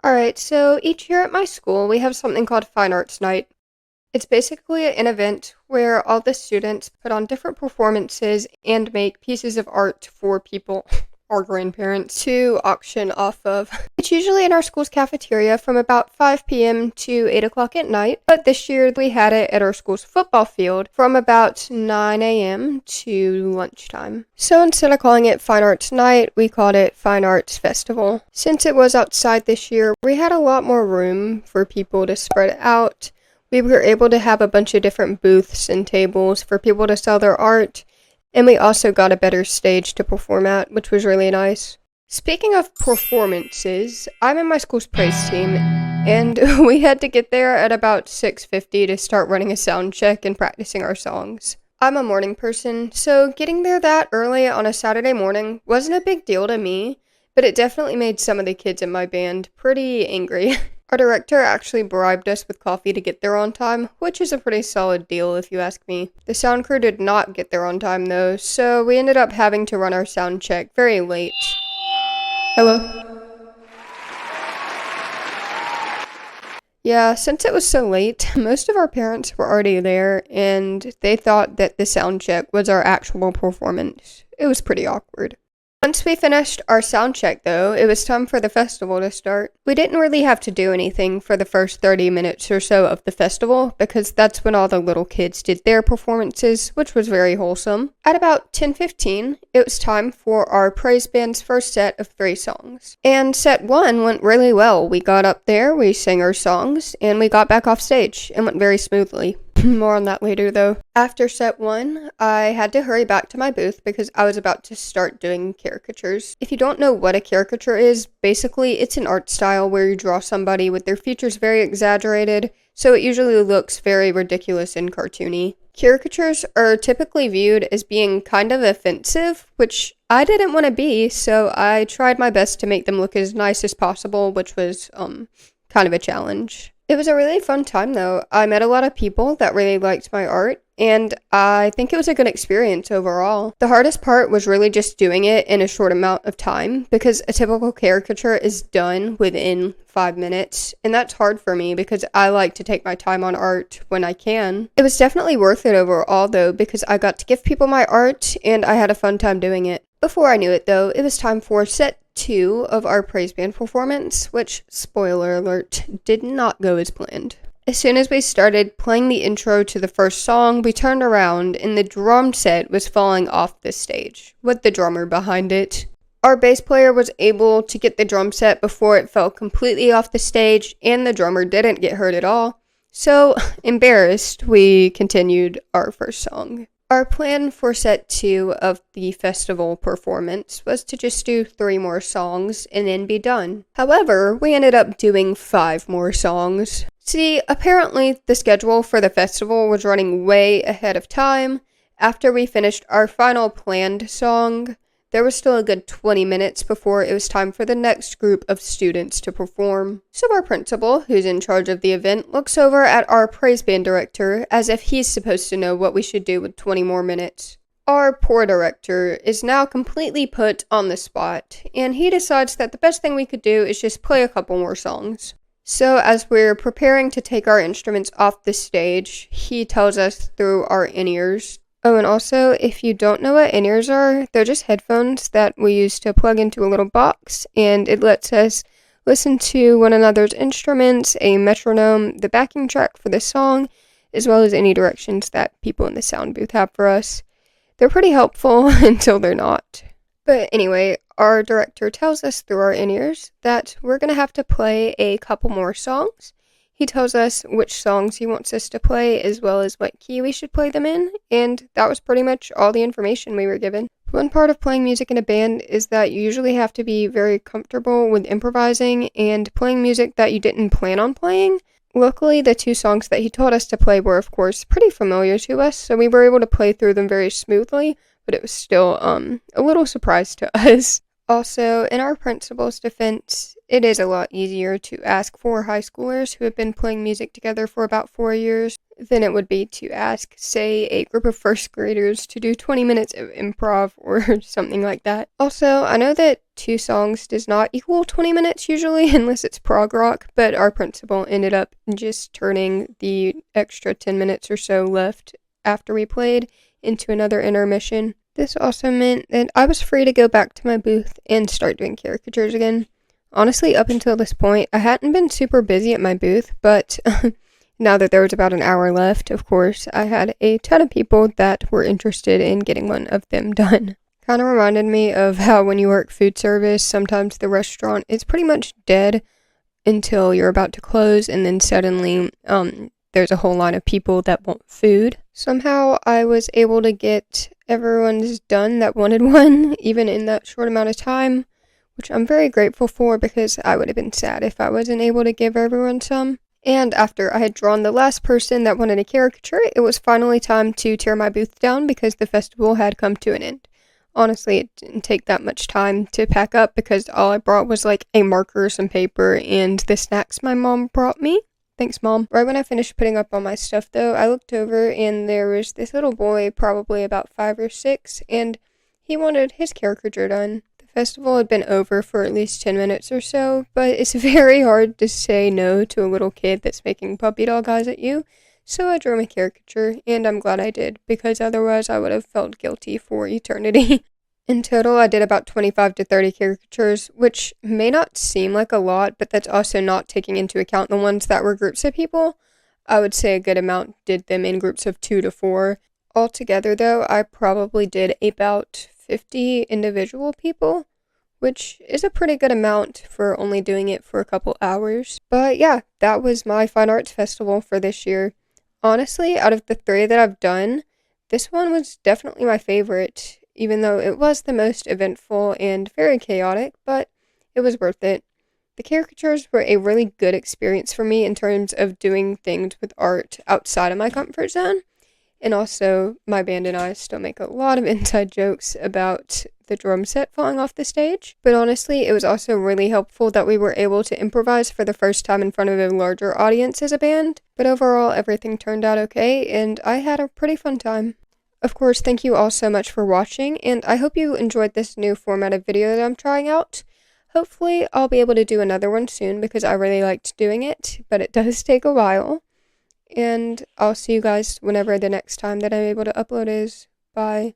Alright, so each year at my school, we have something called Fine Arts Night. It's basically an event where all the students put on different performances and make pieces of art for people, our grandparents, to auction off of. It's usually in our school's cafeteria from about 5 p.m. to 8 o'clock at night, but this year we had it at our school's football field from about 9 a.m. to lunchtime. So instead of calling it Fine Arts Night, we called it Fine Arts Festival. Since it was outside this year, we had a lot more room for people to spread out. We were able to have a bunch of different booths and tables for people to sell their art, and we also got a better stage to perform at, which was really nice. Speaking of performances, I'm in my school's praise team, and we had to get there at about 6:50 to start running a sound check and practicing our songs. I'm a morning person, so getting there that early on a Saturday morning wasn't a big deal to me, but it definitely made some of the kids in my band pretty angry. Our director actually bribed us with coffee to get there on time, which is a pretty solid deal if you ask me. The sound crew did not get there on time though, so we ended up having to run our sound check very late. Hello? Yeah, since it was so late, most of our parents were already there, and they thought that the sound check was our actual performance. It was pretty awkward. Once we finished our sound check, though, it was time for the festival to start. We didn't really have to do anything for the first 30 minutes or so of the festival, because that's when all the little kids did their performances, which was very wholesome. At about 10:15, it was time for our praise band's first set of 3 songs. And set 1 went really well. We got up there, we sang our songs, and we got back off stage. It went very smoothly. More on that later, though. After set 1, I had to hurry back to my booth because I was about to start doing caricatures. If you don't know what a caricature is, basically it's an art style where you draw somebody with their features very exaggerated, so it usually looks very ridiculous and cartoony. Caricatures are typically viewed as being kind of offensive, which I didn't want to be, so I tried my best to make them look as nice as possible, which was, kind of a challenge. It was a really fun time, though. I met a lot of people that really liked my art, and I think it was a good experience overall. The hardest part was really just doing it in a short amount of time, because a typical caricature is done within 5 minutes, and that's hard for me because I like to take my time on art when I can. It was definitely worth it overall, though, because I got to give people my art, and I had a fun time doing it. Before I knew it, though, it was time for set 2 of our praise band performance, which, spoiler alert, did not go as planned. As soon as we started playing the intro to the first song, we turned around and the drum set was falling off the stage, with the drummer behind it. Our bass player was able to get the drum set before it fell completely off the stage, and the drummer didn't get hurt at all. So, embarrassed, we continued our first song. Our plan for set 2 of the festival performance was to just do 3 more songs and then be done. However, we ended up doing 5 more songs. See, apparently the schedule for the festival was running way ahead of time. After we finished our final planned song, there was still a good 20 minutes before it was time for the next group of students to perform. So our principal, who's in charge of the event, looks over at our praise band director as if he's supposed to know what we should do with 20 more minutes. Our poor director is now completely put on the spot, and he decides that the best thing we could do is just play a couple more songs. So as we're preparing to take our instruments off the stage, he tells us through our in-ears. Oh, and also, if you don't know what in-ears are, they're just headphones that we use to plug into a little box, and it lets us listen to one another's instruments, a metronome, the backing track for the song, as well as any directions that people in the sound booth have for us. They're pretty helpful until they're not. But anyway, our director tells us through our in-ears that we're going to have to play a couple more songs. He tells us which songs he wants us to play, as well as what key we should play them in, and that was pretty much all the information we were given. One part of playing music in a band is that you usually have to be very comfortable with improvising and playing music that you didn't plan on playing. Luckily, the 2 songs that he taught us to play were, of course, pretty familiar to us, so we were able to play through them very smoothly, but it was still, a little surprise to us. Also, in our principal's defense, it is a lot easier to ask for high schoolers who have been playing music together for about 4 years than it would be to ask, say, a group of first graders to do 20 minutes of improv or something like that. Also, I know that 2 songs does not equal 20 minutes usually, unless it's prog rock, but our principal ended up just turning the extra 10 minutes or so left after we played into another intermission. This also meant that I was free to go back to my booth and start doing caricatures again. Honestly, up until this point, I hadn't been super busy at my booth, but now that there was about an hour left, of course, I had a ton of people that were interested in getting one of them done. Kind of reminded me of how when you work food service, sometimes the restaurant is pretty much dead until you're about to close, and then suddenly there's a whole line of people that want food. Somehow I was able to get everyone's done that wanted one, even in that short amount of time, which I'm very grateful for because I would have been sad if I wasn't able to give everyone some. And after I had drawn the last person that wanted a caricature, it was finally time to tear my booth down because the festival had come to an end. Honestly, it didn't take that much time to pack up because all I brought was like a marker, some paper, and the snacks my mom brought me. Thanks, Mom. Right when I finished putting up all my stuff, though, I looked over and there was this little boy, probably about 5 or 6, and he wanted his caricature done. The festival had been over for at least 10 minutes or so, but it's very hard to say no to a little kid that's making puppy dog eyes at you, so I drew him a caricature, and I'm glad I did, because otherwise I would have felt guilty for eternity. In total, I did about 25 to 30 caricatures, which may not seem like a lot, but that's also not taking into account the ones that were groups of people. I would say a good amount did them in groups of 2 to 4. Altogether, though, I probably did about 50 individual people, which is a pretty good amount for only doing it for a couple hours. But yeah, that was my Fine Arts Festival for this year. Honestly, out of the 3 that I've done, this one was definitely my favorite, even though it was the most eventful and very chaotic, but it was worth it. The caricatures were a really good experience for me in terms of doing things with art outside of my comfort zone, and also my band and I still make a lot of inside jokes about the drum set falling off the stage, but honestly, it was also really helpful that we were able to improvise for the first time in front of a larger audience as a band, but overall, everything turned out okay, and I had a pretty fun time. Of course, thank you all so much for watching, and I hope you enjoyed this new format of video that I'm trying out. Hopefully, I'll be able to do another one soon because I really liked doing it, but it does take a while. And I'll see you guys whenever the next time that I'm able to upload is. Bye.